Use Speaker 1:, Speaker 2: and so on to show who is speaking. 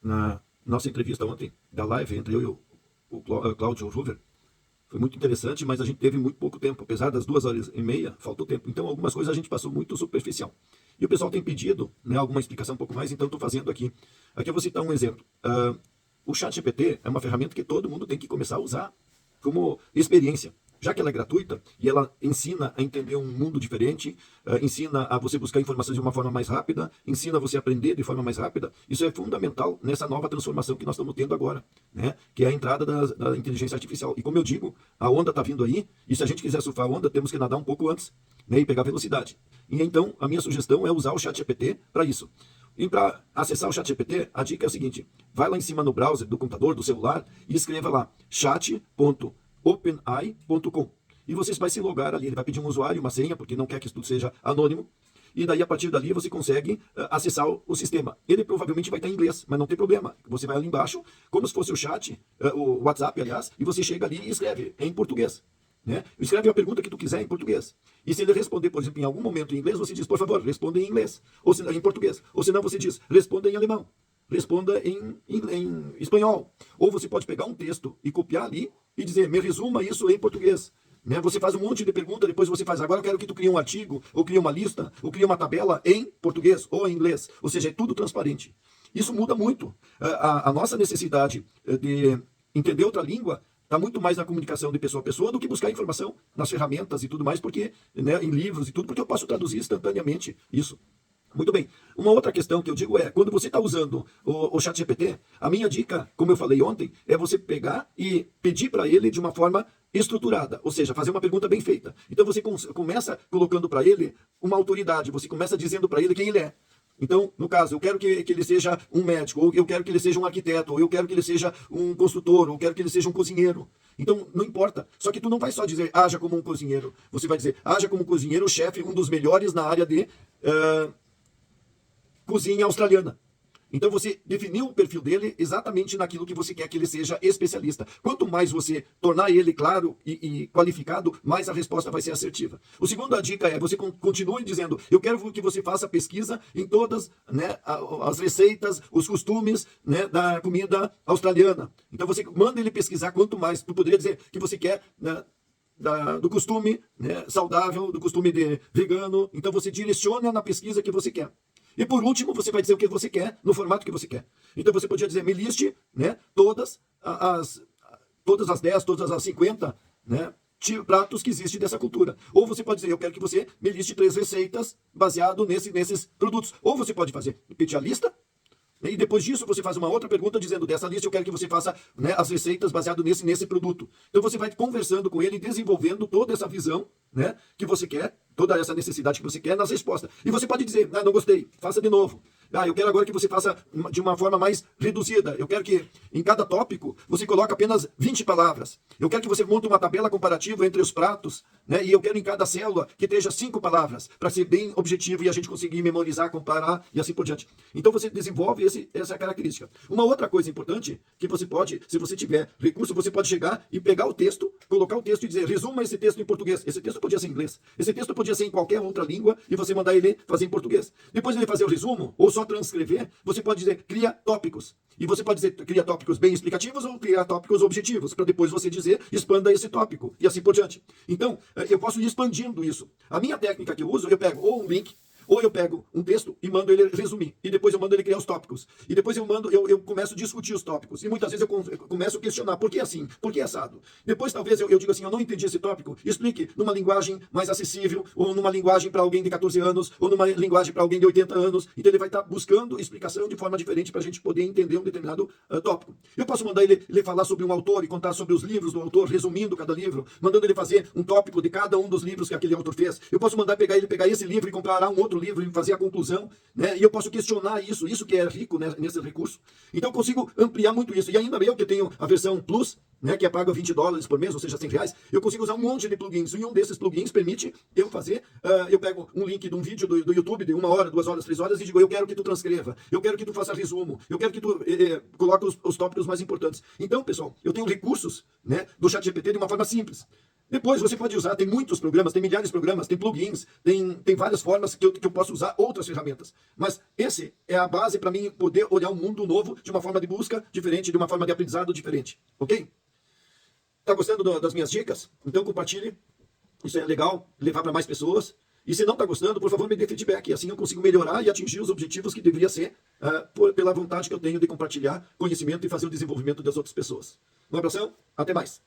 Speaker 1: na nossa entrevista ontem, da live, entre eu e o Cláudio Ruver. Foi muito interessante, mas a gente teve muito pouco tempo. Apesar das 2 horas e meia, faltou tempo. Então, algumas coisas a gente passou muito superficial. E o pessoal tem pedido, né, alguma explicação um pouco mais, então estou fazendo aqui. Aqui eu vou citar um exemplo. O ChatGPT é uma ferramenta que todo mundo tem que começar a usar como experiência. Já que ela é gratuita e ela ensina a entender um mundo diferente, ensina a você buscar informações de uma forma mais rápida, ensina você a aprender de forma mais rápida, isso é fundamental nessa nova transformação que nós estamos tendo agora, né? Que é a entrada da inteligência artificial. E como eu digo, a onda está vindo aí, e se a gente quiser surfar a onda, temos que nadar um pouco antes, né, e pegar velocidade. E então, a minha sugestão é usar o ChatGPT para isso. E para acessar o ChatGPT, a dica é o seguinte: vai lá em cima no browser do computador, do celular, e escreva lá chat.openai.com. E você vai se logar ali, ele vai pedir um usuário, uma senha, porque não quer que isso tudo seja anônimo. E daí, a partir dali, você consegue acessar o sistema. Ele provavelmente vai estar em inglês, mas não tem problema. Você vai ali embaixo, como se fosse o chat, o WhatsApp, aliás, e você chega ali e escreve em português. Né? Escreve a pergunta que tu quiser em português. E se ele responder, por exemplo, em algum momento em inglês, você diz, por favor, responda em inglês. Ou se, em português. Ou senão você diz, responda em alemão. Responda em espanhol. Ou você pode pegar um texto e copiar ali e dizer, me resuma isso em português. Né? Você faz um monte de pergunta, depois você faz, agora eu quero que tu crie um artigo, ou crie uma lista, ou crie uma tabela em português ou em inglês. Ou seja, é tudo transparente. Isso muda muito. A nossa necessidade de entender outra língua está muito mais na comunicação de pessoa a pessoa do que buscar informação nas ferramentas e tudo mais, porque, né, em livros e tudo, porque eu posso traduzir instantaneamente isso. Muito bem. Uma outra questão que eu digo é, quando você está usando o ChatGPT, a minha dica, como eu falei ontem, é você pegar e pedir para ele de uma forma estruturada, ou seja, fazer uma pergunta bem feita. Então você começa colocando para ele uma autoridade, você começa dizendo para ele quem ele é. Então, no caso, eu quero que ele seja um médico, ou eu quero que ele seja um arquiteto, ou eu quero que ele seja um construtor, ou eu quero que ele seja um cozinheiro. Então, não importa. Só que tu não vai só dizer, haja como um cozinheiro. Você vai dizer, haja como um cozinheiro, chefe, um dos melhores na área de cozinha australiana. Então você definiu o perfil dele exatamente naquilo que você quer que ele seja especialista. Quanto mais você tornar ele claro e qualificado, mais a resposta vai ser assertiva. O segundo dica é, você continue dizendo, eu quero que você faça pesquisa em todas, né, as receitas, os costumes, né, da comida australiana. Então você manda ele pesquisar quanto mais. Tu poderia dizer que você quer, né, do costume, né, saudável, do costume de vegano. Então você direciona na pesquisa que você quer. E por último, você vai dizer o que você quer, no formato que você quer. Então você podia dizer, me liste, né, todas as 10, todas as 50, né, pratos que existem dessa cultura. Ou você pode dizer, eu quero que você me liste 3 receitas baseado nesses produtos. Ou você pode pedir a lista, e depois disso você faz uma outra pergunta dizendo, dessa lista eu quero que você faça, né, as receitas baseado nesse produto. Então você vai conversando com ele, desenvolvendo toda essa visão, né, que você quer, toda essa necessidade que você quer nas respostas. E você pode dizer, não gostei, faça de novo. Eu quero agora que você faça de uma forma mais reduzida. Eu quero que em cada tópico você coloque apenas 20 palavras. Eu quero que você monte uma tabela comparativa entre os pratos, né? E eu quero em cada célula que esteja 5 palavras, para ser bem objetivo e a gente conseguir memorizar, comparar e assim por diante. Então você desenvolve essa característica. Uma outra coisa importante que você pode, se você tiver recurso, você pode chegar e pegar o texto, colocar o texto e dizer, resuma esse texto em português. Esse texto podia ser em inglês. Esse texto podia ser em qualquer outra língua e você mandar ele fazer em português. Depois de ele fazer o resumo, ou só transcrever, você pode dizer, cria tópicos. E você pode dizer, cria tópicos bem explicativos ou cria tópicos objetivos, para depois você dizer, expanda esse tópico, e assim por diante. Então, eu posso ir expandindo isso. A minha técnica que eu uso, eu pego ou um link, ou eu pego um texto e mando ele resumir. E depois eu mando ele criar os tópicos. E depois eu começo a discutir os tópicos. E muitas vezes eu começo a questionar. Por que assim? Por que assado? Depois talvez eu digo assim, eu não entendi esse tópico. Explique numa linguagem mais acessível, ou numa linguagem para alguém de 14 anos, ou numa linguagem para alguém de 80 anos. Então ele vai estar buscando explicação de forma diferente para a gente poder entender um determinado tópico. Eu posso mandar ele falar sobre um autor e contar sobre os livros do autor, resumindo cada livro, mandando ele fazer um tópico de cada um dos livros que aquele autor fez. Eu posso mandar ele pegar esse livro e comparar um outro livro e fazer a conclusão, né? E eu posso questionar isso que é rico, né, nesse recurso. Então eu consigo ampliar muito isso. E ainda eu que tenho a versão Plus, né, que é paga $20 por mês, ou seja, R$ 100, eu consigo usar um monte de plugins. E um desses plugins permite eu fazer, eu pego um link de um vídeo do YouTube de 1 hora, 2 horas, 3 horas e digo, eu quero que tu transcreva, eu quero que tu faça resumo, eu quero que tu coloque os tópicos mais importantes. Então, pessoal, eu tenho recursos, né, do ChatGPT de uma forma simples. Depois você pode usar, tem muitos programas, tem milhares de programas, tem plugins, tem várias formas que eu posso usar outras ferramentas. Mas esse é a base para mim poder olhar um mundo novo de uma forma de busca diferente, de uma forma de aprendizado diferente. Ok? Tá gostando das minhas dicas? Então compartilhe. Isso é legal, levar para mais pessoas. E se não está gostando, por favor, me dê feedback. Assim eu consigo melhorar e atingir os objetivos que deveria ser pela vontade que eu tenho de compartilhar conhecimento e fazer o desenvolvimento das outras pessoas. Um abração, até mais.